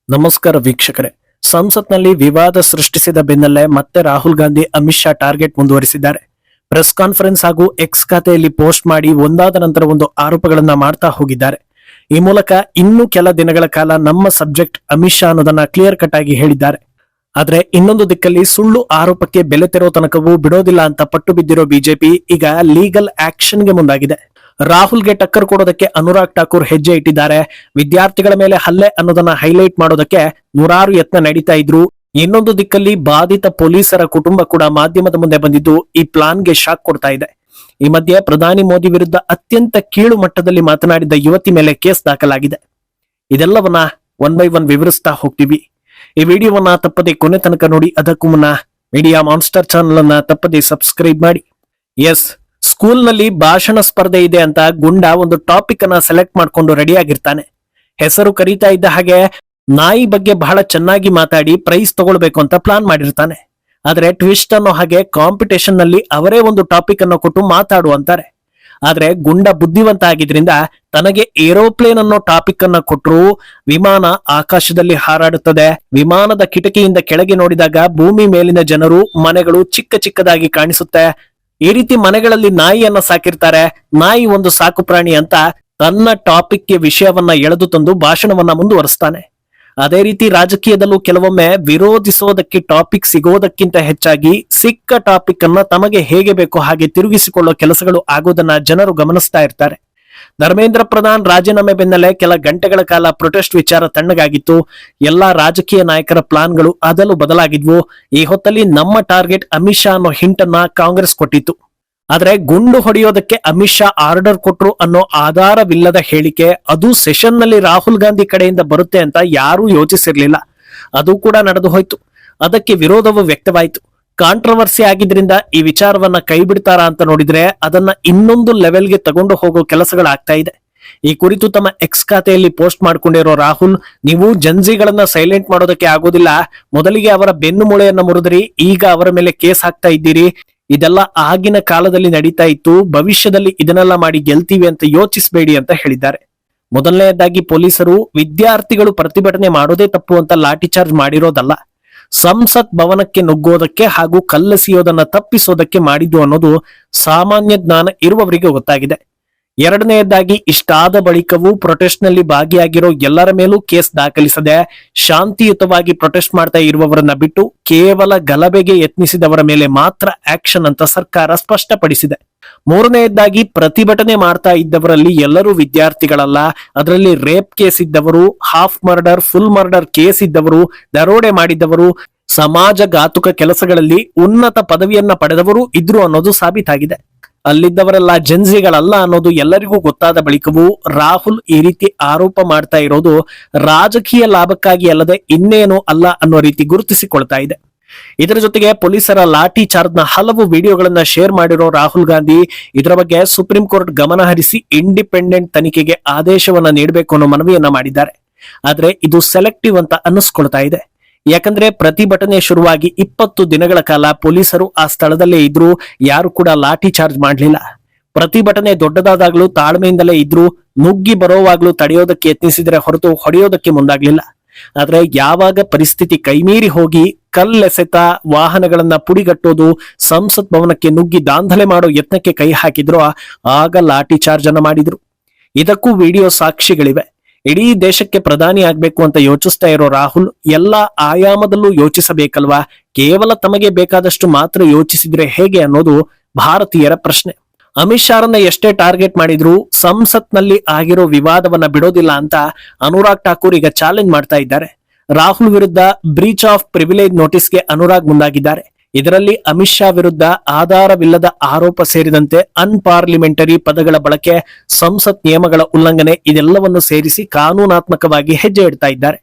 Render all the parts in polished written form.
ನಮಸ್ಕಾರ ವೀಕ್ಷಕರೇ. ಸಂಸತ್ನಲ್ಲಿ ವಿವಾದ ಸೃಷ್ಟಿಸಿದ ಬೆನ್ನಲ್ಲೇ ಮತ್ತೆ ರಾಹುಲ್ ಗಾಂಧಿ ಅಮಿತ್ ಶಾ ಟಾರ್ಗೆಟ್ ಮುಂದುವರಿಸಿದ್ದಾರೆ. ಪ್ರೆಸ್ ಕಾನ್ಫರೆನ್ಸ್ ಹಾಗೂ ಎಕ್ಸ್ ಖಾತೆಯಲ್ಲಿ ಪೋಸ್ಟ್ ಮಾಡಿ ಒಂದಾದ ನಂತರ ಒಂದು ಆರೋಪಗಳನ್ನ ಮಾಡ್ತಾ ಹೋಗಿದ್ದಾರೆ. ಈ ಮೂಲಕ ಇನ್ನು ಕೆಲ ದಿನಗಳ ಕಾಲ ನಮ್ಮ ಸಬ್ಜೆಕ್ಟ್ ಅಮಿತ್ ಶಾ ಅನ್ನೋದನ್ನ ಕ್ಲಿಯರ್ ಕಟ್ ಆಗಿ ಹೇಳಿದ್ದಾರೆ. ಆದ್ರೆ ಇನ್ನೊಂದು ದಿಕ್ಕಲ್ಲಿ ಸುಳ್ಳು ಆರೋಪಕ್ಕೆ ಬೆಲೆ ತೆರೋ ತನಕವೂ ಬಿಡೋದಿಲ್ಲ ಅಂತ ಪಟ್ಟು ಬಿದ್ದಿರೋ ಬಿಜೆಪಿ ಈಗ ಲೀಗಲ್ ಆಕ್ಷನ್ಗೆ ಮುಂದಾಗಿದೆ. ರಾಹುಲ್ಗೆ ಟಕ್ಕರ್ ಕೊಡೋದಕ್ಕೆ ಅನುರಾಗ್ ಠಾಕೂರ್ ಹೆಜ್ಜೆ ಇಟ್ಟಿದ್ದಾರೆ. ವಿದ್ಯಾರ್ಥಿಗಳ ಮೇಲೆ ಹಲ್ಲೆ ಅನ್ನೋದನ್ನ ಹೈಲೈಟ್ ಮಾಡೋದಕ್ಕೆ ನೂರಾರು ಯತ್ನ ನಡೀತಾ ಇದ್ರು. ಇನ್ನೊಂದು ದಿಕ್ಕಲ್ಲಿ ಬಾಧಿತ ಪೊಲೀಸರ ಕುಟುಂಬ ಕೂಡ ಮಾಧ್ಯಮದ ಮುಂದೆ ಬಂದಿದ್ದು ಈ ಪ್ಲಾನ್ಗೆ ಶಾಕ್ ಕೊಡ್ತಾ ಇದೆ. ಈ ಮಧ್ಯೆ ಪ್ರಧಾನಿ ಮೋದಿ ವಿರುದ್ಧ ಅತ್ಯಂತ ಕೀಳು ಮಟ್ಟದಲ್ಲಿ ಮಾತನಾಡಿದ ಯುವತಿ ಮೇಲೆ ಕೇಸ್ ದಾಖಲಾಗಿದೆ. ಇದೆಲ್ಲವನ್ನ ಒನ್ ಬೈ ಒನ್ ವಿವರಿಸ್ತಾ ಹೋಗ್ತೀವಿ. ಈ ವಿಡಿಯೋವನ್ನ ತಪ್ಪದೆ ಕೊನೆ ತನಕ ನೋಡಿ. ಅದಕ್ಕೂ ಮುನ್ನ ಮೀಡಿಯಾ ಮಾನ್ಸ್ಟರ್ ಚಾನಲ್ ಅನ್ನ ತಪ್ಪದೆ ಸಬ್ಸ್ಕ್ರೈಬ್ ಮಾಡಿ. ಎಸ್, ಸ್ಕೂಲ್ ನಲ್ಲಿ ಭಾಷಣ ಸ್ಪರ್ಧೆ ಇದೆ ಅಂತ ಗುಂಡ ಒಂದು ಟಾಪಿಕ್ ಅನ್ನ ಸೆಲೆಕ್ಟ್ ಮಾಡ್ಕೊಂಡು ರೆಡಿ ಆಗಿರ್ತಾನೆ. ಹೆಸರು ಕರೀತಾ ಇದ್ದ ಹಾಗೆ ನಾಯಿ ಬಗ್ಗೆ ಬಹಳ ಚೆನ್ನಾಗಿ ಮಾತಾಡಿ ಪ್ರೈಸ್ ತಗೊಳ್ಬೇಕು ಅಂತ ಪ್ಲಾನ್ ಮಾಡಿರ್ತಾನೆ. ಆದ್ರೆ ಟ್ವಿಸ್ಟ್ ಅನ್ನೋ ಹಾಗೆ ಕಾಂಪಿಟೇಷನ್ ನಲ್ಲಿ ಅವರೇ ಒಂದು ಟಾಪಿಕ್ ಅನ್ನು ಕೊಟ್ಟು ಮಾತಾಡು ಅಂತಾರೆ. ಆದ್ರೆ ಗುಂಡ ಬುದ್ಧಿವಂತ ಆಗಿದ್ರಿಂದ ತನಗೆ ಏರೋಪ್ಲೇನ್ ಅನ್ನೋ ಟಾಪಿಕ್ ಅನ್ನ ಕೊಟ್ರು. ವಿಮಾನ ಆಕಾಶದಲ್ಲಿ ಹಾರಾಡುತ್ತದೆ. ವಿಮಾನದ ಕಿಟಕಿಯಿಂದ ಕೆಳಗೆ ನೋಡಿದಾಗ ಭೂಮಿ ಮೇಲಿನ ಜನರು, ಮನೆಗಳು ಚಿಕ್ಕ ಚಿಕ್ಕದಾಗಿ ಕಾಣಿಸುತ್ತೆ. ಈ ರೀತಿ ಮನೆಗಳಲ್ಲಿ ನಾಯಿಯನ್ನ ಸಾಕಿರ್ತಾರೆ. ನಾಯಿ ಒಂದು ಸಾಕು ಪ್ರಾಣಿ ಅಂತ ತನ್ನ ಟಾಪಿಕ್ಗೆ ವಿಷಯವನ್ನ ಎಳೆದು ತಂದು ಭಾಷಣವನ್ನ ಮುಂದುವರಿಸ್ತಾನೆ. ಅದೇ ರೀತಿ ರಾಜಕೀಯದಲ್ಲೂ ಕೆಲವೊಮ್ಮೆ ವಿರೋಧಿಸೋದಕ್ಕೆ ಟಾಪಿಕ್ ಸಿಗೋದಕ್ಕಿಂತ ಹೆಚ್ಚಾಗಿ ಸಿಕ್ಕ ಟಾಪಿಕ್ ಅನ್ನ ತಮಗೆ ಹೇಗೆ ಬೇಕೋ ಹಾಗೆ ತಿರುಗಿಸಿಕೊಳ್ಳೋ ಕೆಲಸಗಳು ಆಗೋದನ್ನ ಜನರು ಗಮನಿಸ್ತಾ ಇರ್ತಾರೆ. ಧರ್ಮೇಂದ್ರ ಪ್ರಧಾನ್ ರಾಜೀನಾಮೆ ಬೆನ್ನಲ್ಲೇ ಕೆಲ ಗಂಟೆಗಳ ಕಾಲ ಪ್ರೊಟೆಸ್ಟ್ ವಿಚಾರ ತಣ್ಣಗಾಗಿತ್ತು. ಎಲ್ಲಾ ರಾಜಕೀಯ ನಾಯಕರ ಪ್ಲಾನ್ಗಳು ಅದಲು ಬದಲಾಗಿದ್ವು. ಈ ಹೊತ್ತಲ್ಲಿ ನಮ್ಮ ಟಾರ್ಗೆಟ್ ಅಮಿತ್ ಶಾ ಅನ್ನೋ ಹಿಂಟ್ ಅನ್ನ ಕಾಂಗ್ರೆಸ್ ಕೊಟ್ಟಿತ್ತು. ಆದ್ರೆ ಗುಂಡು ಹೊಡೆಯೋದಕ್ಕೆ ಅಮಿತ್ ಶಾ ಆರ್ಡರ್ ಕೊಟ್ರು ಅನ್ನೋ ಆಧಾರವಿಲ್ಲದ ಹೇಳಿಕೆ, ಅದು ಸೆಷನ್ ನಲ್ಲಿ ರಾಹುಲ್ ಗಾಂಧಿ ಕಡೆಯಿಂದ ಬರುತ್ತೆ ಅಂತ ಯಾರೂ ಯೋಚಿಸಿರ್ಲಿಲ್ಲ. ಅದು ಕೂಡ ನಡೆದು ಹೋಯ್ತು. ಅದಕ್ಕೆ ವಿರೋಧವು ವ್ಯಕ್ತವಾಯಿತು. ಕಾಂಟ್ರವರ್ಸಿ ಆಗಿದ್ರಿಂದ ಈ ವಿಚಾರವನ್ನ ಕೈ ಬಿಡ್ತಾರಾ ಅಂತ ನೋಡಿದ್ರೆ ಅದನ್ನ ಇನ್ನೊಂದು ಲೆವೆಲ್ಗೆ ತಗೊಂಡು ಹೋಗೋ ಕೆಲಸಗಳಾಗ್ತಾ ಇದೆ. ಈ ಕುರಿತು ತಮ್ಮ ಎಕ್ಸ್ ಖಾತೆಯಲ್ಲಿ ಪೋಸ್ಟ್ ಮಾಡ್ಕೊಂಡಿರೋ ರಾಹುಲ್, ನೀವು ಜನ್ಜಿಗಳನ್ನ ಸೈಲೆಂಟ್ ಮಾಡೋದಕ್ಕೆ ಆಗೋದಿಲ್ಲ. ಮೊದಲಿಗೆ ಅವರ ಬೆನ್ನು ಮೂಳೆಯನ್ನ ಮುರಿದ್ರಿ, ಈಗ ಅವರ ಮೇಲೆ ಕೇಸ್ ಹಾಕ್ತಾ ಇದ್ದೀರಿ. ಇದೆಲ್ಲ ಆಗಿನ ಕಾಲದಲ್ಲಿ ನಡೀತಾ ಇತ್ತು. ಭವಿಷ್ಯದಲ್ಲಿ ಇದನ್ನೆಲ್ಲ ಮಾಡಿ ಗೆಲ್ತೀವಿ ಅಂತ ಯೋಚಿಸಬೇಡಿ ಅಂತ ಹೇಳಿದ್ದಾರೆ. ಮೊದಲನೆಯದಾಗಿ ಪೊಲೀಸರು ವಿದ್ಯಾರ್ಥಿಗಳು ಪ್ರತಿಭಟನೆ ಮಾಡೋದೇ ತಪ್ಪು ಅಂತ ಲಾಠಿ ಚಾರ್ಜ್ ಮಾಡಿರೋದಲ್ಲ, ಸಂಸತ್ ಭವನಕ್ಕೆ ನುಗ್ಗೋದಕ್ಕೆ ಹಾಗೂ ಕಲ್ಲೆಸೆಯೋದನ್ನ ತಪ್ಪಿಸೋದಕ್ಕೆ ಮಾಡಿದ್ದು ಅನ್ನೋದು ಸಾಮಾನ್ಯ ಜ್ಞಾನ ಇರುವವರಿಗೆ ಗೊತ್ತಾಗಿದೆ. ಎರಡನೆಯದಾಗಿ ಇಷ್ಟಾದ ಬಳಿಕವೂ ಪ್ರೊಟೆಸ್ಟ್ ನಲ್ಲಿ ಭಾಗಿಯಾಗಿರೋ ಎಲ್ಲರ ಮೇಲೂ ಕೇಸ್ ದಾಖಲಿಸದೆ ಶಾಂತಿಯುತವಾಗಿ ಪ್ರೊಟೆಸ್ಟ್ ಮಾಡ್ತಾ ಇರುವವರನ್ನ ಬಿಟ್ಟು ಕೇವಲ ಗಲಭೆಗೆ ಯತ್ನಿಸಿದವರ ಮೇಲೆ ಮಾತ್ರ ಆಕ್ಷನ್ ಅಂತ ಸರ್ಕಾರ ಸ್ಪಷ್ಟಪಡಿಸಿದೆ. ಮೂರನೆಯದಾಗಿ ಪ್ರತಿಭಟನೆ ಮಾಡ್ತಾ ಇದ್ದವರಲ್ಲಿ ಎಲ್ಲರೂ ವಿದ್ಯಾರ್ಥಿಗಳಲ್ಲ. ಅದರಲ್ಲಿ ರೇಪ್ ಕೇಸ್ ಇದ್ದವರು, half murder, full murder case ಇದ್ದವರು, ದರೋಡೆ ಮಾಡಿದವರು, ಸಮಾಜ ಘಾತುಕ ಕೆಲಸಗಳಲ್ಲಿ ಉನ್ನತ ಪದವಿಯನ್ನ ಪಡೆದವರು ಇದ್ರು ಅನ್ನೋದು ಸಾಬೀತಾಗಿದೆ. ಅಲ್ಲಿದ್ದವರೆಲ್ಲ ಜನ್ಸಿಗಳಲ್ಲ ಅನ್ನೋದು ಎಲ್ಲರಿಗೂ ಗೊತ್ತಾದ ಬಳಿಕವೂ ರಾಹುಲ್ ಈ ರೀತಿ ಆರೋಪ ಮಾಡ್ತಾ ಇರೋದು ರಾಜಕೀಯ ಲಾಭಕ್ಕಾಗಿ ಅಲ್ಲದೆ ಇನ್ನೇನು ಅಲ್ಲ ಅನ್ನೋ ರೀತಿ ಗುರುತಿಸಿಕೊಳ್ತಾ ಇದೆ. ಇದರ ಜೊತೆಗೆ ಪೊಲೀಸರ ಲಾಠಿ ಚಾರ್ಜ್ ನ ಹಲವು ವಿಡಿಯೋಗಳನ್ನ ಶೇರ್ ಮಾಡಿರೋ ರಾಹುಲ್ ಗಾಂಧಿ ಇದರ ಬಗ್ಗೆ ಸುಪ್ರೀಂ ಕೋರ್ಟ್ ಗಮನ ಹರಿಸಿ ಇಂಡಿಪೆಂಡೆಂಟ್ ತನಿಖೆಗೆ ಆದೇಶವನ್ನ ನೀಡಬೇಕು ಅನ್ನೋ ಮನವಿಯನ್ನ ಮಾಡಿದ್ದಾರೆ. ಆದ್ರೆ ಇದು ಸೆಲೆಕ್ಟಿವ್ ಅಂತ ಅನ್ನಿಸ್ಕೊಳ್ತಾ ಇದೆ. ಯಾಕಂದ್ರೆ ಪ್ರತಿಭಟನೆ ಶುರುವಾಗಿ 20 ದಿನಗಳ ಕಾಲ ಪೊಲೀಸರು ಆ ಸ್ಥಳದಲ್ಲೇ ಇದ್ರು. ಯಾರು ಕೂಡ ಲಾಠಿ ಚಾರ್ಜ್ ಮಾಡ್ಲಿಲ್ಲ. ಪ್ರತಿಭಟನೆ ದೊಡ್ಡದಾದಾಗ್ಲೂ ತಾಳ್ಮೆಯಿಂದಲೇ ಇದ್ರು. ನುಗ್ಗಿ ಬರೋವಾಗ್ಲೂ ತಡೆಯೋದಕ್ಕೆ ಯತ್ನಿಸಿದ್ರೆ ಹೊರತು ಹೊಡೆಯೋದಕ್ಕೆ ಮುಂದಾಗ್ಲಿಲ್ಲ. ಆದ್ರೆ ಯಾವಾಗ ಪರಿಸ್ಥಿತಿ ಕೈಮೀರಿ ಹೋಗಿ ಕಲ್ಲೆಸೆತ, ವಾಹನಗಳನ್ನ ಪುಡಿಗಟ್ಟೋದು, ಸಂಸತ್ ಭವನಕ್ಕೆ ನುಗ್ಗಿ ದಾಂಧಲೆ ಮಾಡೋ ಯತ್ನಕ್ಕೆ ಕೈ ಹಾಕಿದ್ರು, ಆಗ ಲಾಠಿ ಚಾರ್ಜ್ ಅನ್ನ ಮಾಡಿದ್ರು. ಇದಕ್ಕೂ ವಿಡಿಯೋ ಸಾಕ್ಷಿಗಳಿವೆ. ಇಡೀ ದೇಶಕ್ಕೆ ಪ್ರಧಾನಿ ಆಗ್ಬೇಕು ಅಂತ ಯೋಚಿಸ್ತಾ ಇರೋ ರಾಹುಲ್ ಎಲ್ಲಾ ಆಯಾಮದಲ್ಲೂ ಯೋಚಿಸಬೇಕಲ್ವಾ? ಕೇವಲ ತಮಗೆ ಬೇಕಾದಷ್ಟು ಮಾತ್ರ ಯೋಚಿಸಿದ್ರೆ ಹೇಗೆ ಅನ್ನೋದು ಭಾರತೀಯರ ಪ್ರಶ್ನೆ. ಅಮಿತ್ ಶಾರನ್ನ ಎಷ್ಟೇ ಟಾರ್ಗೆಟ್ ಮಾಡಿದ್ರು ಸಂಸತ್ನಲ್ಲಿ ಆಗಿರೋ ವಿವಾದವನ್ನ ಬಿಡೋದಿಲ್ಲ ಅಂತ ಅನುರಾಗ್ ಠಾಕೂರ್ ಈಗ ಚಾಲೆಂಜ್ ಮಾಡ್ತಾ ಇದ್ದಾರೆ. ರಾಹುಲ್ ವಿರುದ್ಧ ಬ್ರೀಚ್ ಆಫ್ ಪ್ರಿವಿಲೇಜ್ ನೋಟಿಸ್ಗೆ ಅನುರಾಗ್ ಮುಂದಾಗಿದ್ದಾರೆ. ಇದರಲ್ಲಿ ಅಮಿತ್ ಶಾ ವಿರುದ್ಧ ಆಧಾರವಿಲ್ಲದ ಆರೋಪ ಸೇರಿದಂತೆ ಅನ್ಪಾರ್ಲಿಮೆಂಟರಿ ಪದಗಳ ಬಳಕೆ, ಸಂಸತ್ ನಿಯಮಗಳ ಉಲ್ಲಂಘನೆ ಇದೆಲ್ಲವನ್ನು ಸೇರಿಸಿ ಕಾನೂನಾತ್ಮಕವಾಗಿ ಹೆಜ್ಜೆ ಇಡ್ತಾ ಇದ್ದಾರೆ.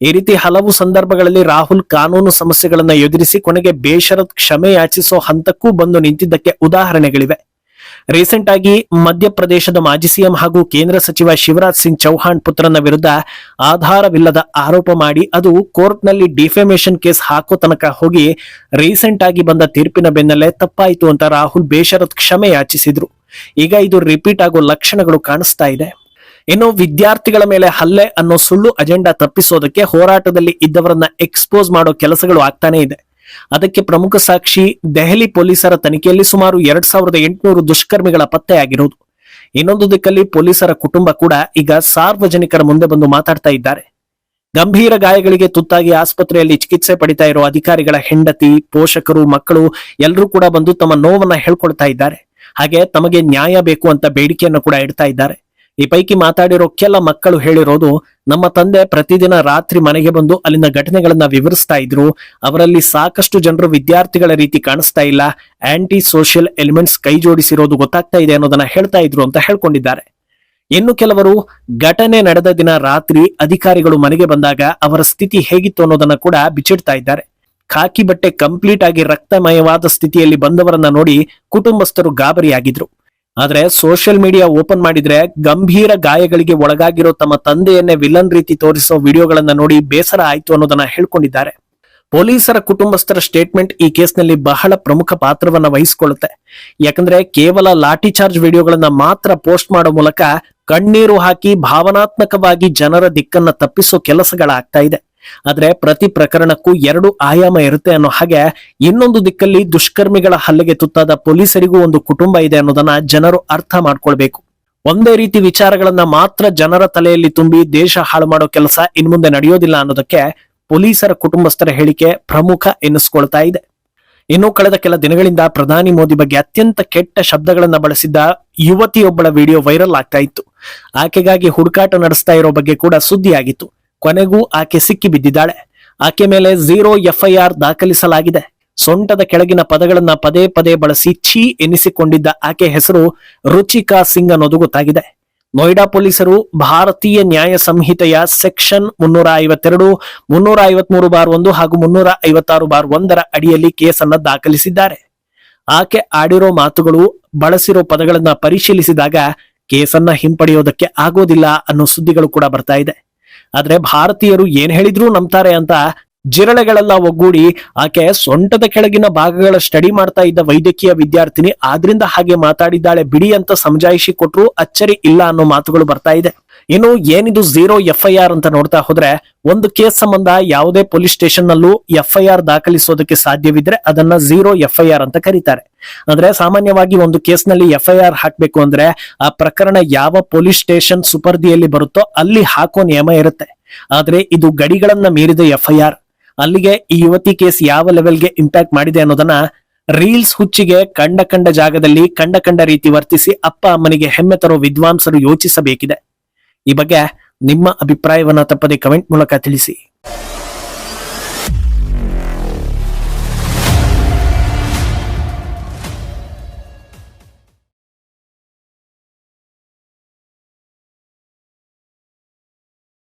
ಈ ರೀತಿ ಹಲವು ಸಂದರ್ಭಗಳಲ್ಲಿ ರಾಹುಲ್ ಕಾನೂನು ಸಮಸ್ಯೆಗಳನ್ನ ಎದುರಿಸಿ ಕೊನೆಗೆ ಬೇಷರತ್ ಕ್ಷಮೆ ಯಾಚಿಸೋ ಹಂತಕ್ಕೂ ಬಂದು ನಿಂತಿದ್ದಕ್ಕೆ ಉದಾಹರಣೆಗಳಿವೆ. ರೀಸೆಂಟ್ ಆಗಿ ಮಧ್ಯಪ್ರದೇಶದ ಮಾಜಿ ಸಿಎಂ ಹಾಗೂ ಕೇಂದ್ರ ಸಚಿವ ಶಿವರಾಜ್ ಸಿಂಗ್ ಚೌಹಾಣ್ ಪುತ್ರನ ವಿರುದ್ಧ ಆಧಾರವಿಲ್ಲದ ಆರೋಪ ಮಾಡಿ ಅದು ಕೋರ್ಟ್ ನಲ್ಲಿ ಡಿಫೆಮೇಷನ್ ಕೇಸ್ ಹಾಕೋ ತನಕ ಹೋಗಿ ರೀಸೆಂಟ್ ಆಗಿ ಬಂದ ತೀರ್ಪಿನ ಬೆನ್ನಲ್ಲೇ ತಪ್ಪಾಯಿತು ಅಂತ ರಾಹುಲ್ ಬೇಷರತ್ ಕ್ಷಮೆ ಯಾಚಿಸಿದ್ರು. ಈಗ ಇದು ರಿಪೀಟ್ ಆಗೋ ಲಕ್ಷಣಗಳು ಕಾಣಿಸ್ತಾ ಇದೆ. ಇನ್ನು ವಿದ್ಯಾರ್ಥಿಗಳ ಮೇಲೆ ಹಲ್ಲೆ ಅನ್ನೋ ಸುಳ್ಳು ಅಜೆಂಡಾ ತಪ್ಪಿಸೋದಕ್ಕೆ ಹೋರಾಟದಲ್ಲಿ ಇದ್ದವರನ್ನ ಎಕ್ಸ್ಪೋಸ್ ಮಾಡೋ ಕೆಲಸಗಳು ಆಗ್ತಾನೆ ಇದೆ. ಅದಕ್ಕೆ ಪ್ರಮುಖ ಸಾಕ್ಷಿ ದೆಹಲಿ ಪೊಲೀಸರ ತನಿಖೆಯಲ್ಲಿ ಸುಮಾರು 2800 ದುಷ್ಕರ್ಮಿಗಳ ಪತ್ತೆಯಾಗಿರುವುದು. ಇನ್ನೊಂದು ದಿಕ್ಕಲ್ಲಿ ಪೊಲೀಸರ ಕುಟುಂಬ ಕೂಡ ಈಗ ಸಾರ್ವಜನಿಕರ ಮುಂದೆ ಬಂದು ಮಾತಾಡ್ತಾ ಇದ್ದಾರೆ. ಗಂಭೀರ ಗಾಯಗಳಿಗೆ ತುತ್ತಾಗಿ ಆಸ್ಪತ್ರೆಯಲ್ಲಿ ಚಿಕಿತ್ಸೆ ಪಡಿತಾ ಇರೋ ಅಧಿಕಾರಿಗಳ ಹೆಂಡತಿ, ಪೋಷಕರು, ಮಕ್ಕಳು ಎಲ್ಲರೂ ಕೂಡ ಬಂದು ತಮ್ಮ ನೋವನ್ನ ಹೇಳ್ಕೊಳ್ತಾ ಇದ್ದಾರೆ. ಹಾಗೆ ತಮಗೆ ನ್ಯಾಯ ಬೇಕು ಅಂತ ಬೇಡಿಕೆಯನ್ನು ಕೂಡ ಇಡ್ತಾ ಇದ್ದಾರೆ. ಈ ಪೈಕಿ ಮಾತಾಡಿರೋ ಕೆಲ ಮಕ್ಕಳು ಹೇಳಿರೋದು, ನಮ್ಮ ತಂದೆ ಪ್ರತಿದಿನ ರಾತ್ರಿ ಮನೆಗೆ ಬಂದು ಅಲ್ಲಿನ ಘಟನೆಗಳನ್ನ ವಿವರಿಸ್ತಾ ಇದ್ರು. ಅವರಲ್ಲಿ ಸಾಕಷ್ಟು ಜನರು ವಿದ್ಯಾರ್ಥಿಗಳ ರೀತಿ ಕಾಣಿಸ್ತಾ ಇಲ್ಲ, ಆಂಟಿ ಸೋಷಿಯಲ್ ಎಲಿಮೆಂಟ್ಸ್ ಕೈ ಜೋಡಿಸಿರೋದು ಗೊತ್ತಾಗ್ತಾ ಇದೆ ಅನ್ನೋದನ್ನ ಹೇಳ್ತಾ ಇದ್ರು ಅಂತ ಹೇಳ್ಕೊಂಡಿದ್ದಾರೆ. ಇನ್ನು ಕೆಲವರು ಘಟನೆ ನಡೆದ ದಿನ ರಾತ್ರಿ ಅಧಿಕಾರಿಗಳು ಮನೆಗೆ ಬಂದಾಗ ಅವರ ಸ್ಥಿತಿ ಹೇಗಿತ್ತು ಅನ್ನೋದನ್ನ ಕೂಡ ಬಿಚ್ಚಿಡ್ತಾ ಇದ್ದಾರೆ. ಖಾಕಿ ಬಟ್ಟೆ ಕಂಪ್ಲೀಟ್ ಆಗಿ ರಕ್ತಮಯವಾದ ಸ್ಥಿತಿಯಲ್ಲಿ ಬಂದವರನ್ನ ನೋಡಿ ಕುಟುಂಬಸ್ಥರು ಗಾಬರಿಯಾಗಿದ್ರು. ಆದ್ರೆ ಸೋಷಿಯಲ್ ಮೀಡಿಯಾ ಓಪನ್ ಮಾಡಿದ್ರೆ ಗಂಭೀರ ಗಾಯಗಳಿಗೆ ಒಳಗಾಗಿರೋ ತಮ್ಮ ತಂದೆಯನ್ನೇ ವಿಲನ್ ರೀತಿ ತೋರಿಸೋ ವಿಡಿಯೋಗಳನ್ನ ನೋಡಿ ಬೇಸರ ಆಯ್ತು ಅನ್ನೋದನ್ನ ಹೇಳ್ಕೊಂಡಿದ್ದಾರೆ. ಪೊಲೀಸರ ಕುಟುಂಬಸ್ಥರ ಸ್ಟೇಟ್ಮೆಂಟ್ ಈ ಕೇಸ್ನಲ್ಲಿ ಬಹಳ ಪ್ರಮುಖ ಪಾತ್ರವನ್ನ ವಹಿಸಿಕೊಳ್ಳುತ್ತೆ. ಯಾಕಂದ್ರೆ ಕೇವಲ ಲಾಠಿ ಚಾರ್ಜ್ ವಿಡಿಯೋಗಳನ್ನ ಮಾತ್ರ ಪೋಸ್ಟ್ ಮಾಡೋ ಮೂಲಕ ಕಣ್ಣೀರು ಹಾಕಿ ಭಾವನಾತ್ಮಕವಾಗಿ ಜನರ ದಿಕ್ಕನ್ನ ತಪ್ಪಿಸೋ ಕೆಲಸಗಳಾಗ್ತಾ ಇದೆ. ಆದ್ರೆ ಪ್ರತಿ ಪ್ರಕರಣಕ್ಕೂ 2 ಆಯಾಮ ಇರುತ್ತೆ ಅನ್ನೋ ಹಾಗೆ ಇನ್ನೊಂದು ದಿಕ್ಕಲ್ಲಿ ದುಷ್ಕರ್ಮಿಗಳ ಹಲ್ಲೆಗೆ ತುತ್ತಾದ ಪೊಲೀಸರಿಗೂ ಒಂದು ಕುಟುಂಬ ಇದೆ ಅನ್ನೋದನ್ನ ಜನರು ಅರ್ಥ ಮಾಡ್ಕೊಳ್ಬೇಕು. ಒಂದೇ ರೀತಿ ವಿಚಾರಗಳನ್ನ ಮಾತ್ರ ಜನರ ತಲೆಯಲ್ಲಿ ತುಂಬಿ ದೇಶ ಹಾಳು ಮಾಡೋ ಕೆಲಸ ಇನ್ಮುಂದೆ ನಡೆಯೋದಿಲ್ಲ ಅನ್ನೋದಕ್ಕೆ ಪೊಲೀಸರ ಕುಟುಂಬಸ್ಥರ ಹೇಳಿಕೆ ಪ್ರಮುಖ ಎನ್ನಿಸ್ಕೊಳ್ತಾ ಇದೆ. ಇನ್ನು ಕಳೆದ ಕೆಲ ದಿನಗಳಿಂದ ಪ್ರಧಾನಿ ಮೋದಿ ಬಗ್ಗೆ ಅತ್ಯಂತ ಕೆಟ್ಟ ಶಬ್ದಗಳನ್ನ ಬಳಸಿದ್ದ ಯುವತಿಯೊಬ್ಬಳ ವಿಡಿಯೋ ವೈರಲ್ ಆಗ್ತಾ ಇತ್ತು. ಆಕೆಗಾಗಿ ಹುಡುಕಾಟ ನಡೆಸ್ತಾ ಇರೋ ಬಗ್ಗೆ ಕೂಡ ಸುದ್ದಿಯಾಗಿತ್ತು. ಕೊನೆಗೂ ಆಕೆ ಸಿಕ್ಕಿ ಬಿದ್ದಿದ್ದಾಳೆ. ಆಕೆ ಮೇಲೆ 0 FIR ದಾಖಲಿಸಲಾಗಿದೆ. ಸೊಂಟದ ಕೆಳಗಿನ ಪದಗಳನ್ನ ಪದೇ ಪದೇ ಬಳಸಿ ಛೀ ಎನ್ನಿಸಿಕೊಂಡಿದ್ದ ಆಕೆ ಹೆಸರು ರುಚಿಕಾ ಸಿಂಗ್ ಅನ್ನೋದು ಗೊತ್ತಾಗಿದೆ. ನೋಯ್ಡಾ ಪೊಲೀಸರು ಭಾರತೀಯ ನ್ಯಾಯ ಸಂಹಿತೆಯ ಸೆಕ್ಷನ್ 352, 353/1 ಹಾಗೂ 356/1 ಅಡಿಯಲ್ಲಿ ಕೇಸನ್ನ ದಾಖಲಿಸಿದ್ದಾರೆ. ಆಕೆ ಆಡಿರೋ ಮಾತುಗಳು, ಬಳಸಿರೋ ಪದಗಳನ್ನ ಪರಿಶೀಲಿಸಿದಾಗ ಕೇಸನ್ನ ಹಿಂಪಡೆಯೋದಕ್ಕೆ ಆಗೋದಿಲ್ಲ ಅನ್ನೋ ಸುದ್ದಿಗಳು ಕೂಡ ಬರ್ತಾ ಇದೆ. ಆದ್ರೆ ಭಾರತೀಯರು ಏನ್ ಹೇಳಿದ್ರು ನಂಬ್ತಾರೆ ಅಂತ ಜಿರಳೆಗಳೆಲ್ಲ ಒಗ್ಗೂಡಿ ಆಕೆ ಸೊಂಟದ ಕೆಳಗಿನ ಭಾಗಗಳ ಸ್ಟಡಿ ಮಾಡ್ತಾ ಇದ್ದ ವೈದ್ಯಕೀಯ ವಿದ್ಯಾರ್ಥಿನಿ ಆದ್ರಿಂದ ಹಾಗೆ ಮಾತಾಡಿದ್ದಾಳೆ ಬಿಡಿ ಅಂತ ಸಮಜಾಯಿಷಿ ಕೊಟ್ರು ಅಚ್ಚರಿ ಇಲ್ಲ ಅನ್ನೋ ಮಾತುಗಳು ಬರ್ತಾ ಇದೆ. ಇನ್ನು ಏನಿದು 0 FIR ಅಂತ ನೋಡ್ತಾ ಹೋದ್ರೆ, ಒಂದು ಕೇಸ್ ಸಂಬಂಧ ಯಾವುದೇ ಪೊಲೀಸ್ ಸ್ಟೇಷನ್ ನಲ್ಲೂ FIR ದಾಖಲಿಸೋದಕ್ಕೆ ಸಾಧ್ಯವಿದ್ರೆ ಅದನ್ನ 0 FIR ಅಂತ ಕರೀತಾರೆ. ಅಂದ್ರೆ ಸಾಮಾನ್ಯವಾಗಿ ಒಂದು ಕೇಸ್ನಲ್ಲಿ FIR ಹಾಕ್ಬೇಕು ಅಂದ್ರೆ ಆ ಪ್ರಕರಣ ಯಾವ ಪೊಲೀಸ್ ಸ್ಟೇಷನ್ ಸುಪರ್ದಿಯಲ್ಲಿ ಬರುತ್ತೋ ಅಲ್ಲಿ ಹಾಕೋ ನಿಯಮ ಇರುತ್ತೆ. ಆದ್ರೆ ಇದು ಗಡಿಗಳನ್ನ ಮೀರಿದ FIR. ಅಲ್ಲಿಗೆ ಈ ಯುವತಿ ಕೇಸ್ ಯಾವ ಲೆವೆಲ್ಗೆ ಇಂಪ್ಯಾಕ್ಟ್ ಮಾಡಿದೆ ಅನ್ನೋದನ್ನ ರೀಲ್ಸ್ ಹುಚ್ಚಿಗೆ ಕಂಡ ಜಾಗದಲ್ಲಿ ಕಂಡ ರೀತಿ ವರ್ತಿಸಿ ಅಪ್ಪ ಅಮ್ಮನಿಗೆ ಹೆಮ್ಮೆ ತರೋ ವಿದ್ವಾಂಸರು ಯೋಚಿಸಬೇಕಿದೆ. ಈ ಬಗ್ಗೆ ನಿಮ್ಮ ಅಭಿಪ್ರಾಯವನ್ನ ತಪ್ಪದೆ ಕಮೆಂಟ್ ಮೂಲಕ ತಿಳಿಸಿ.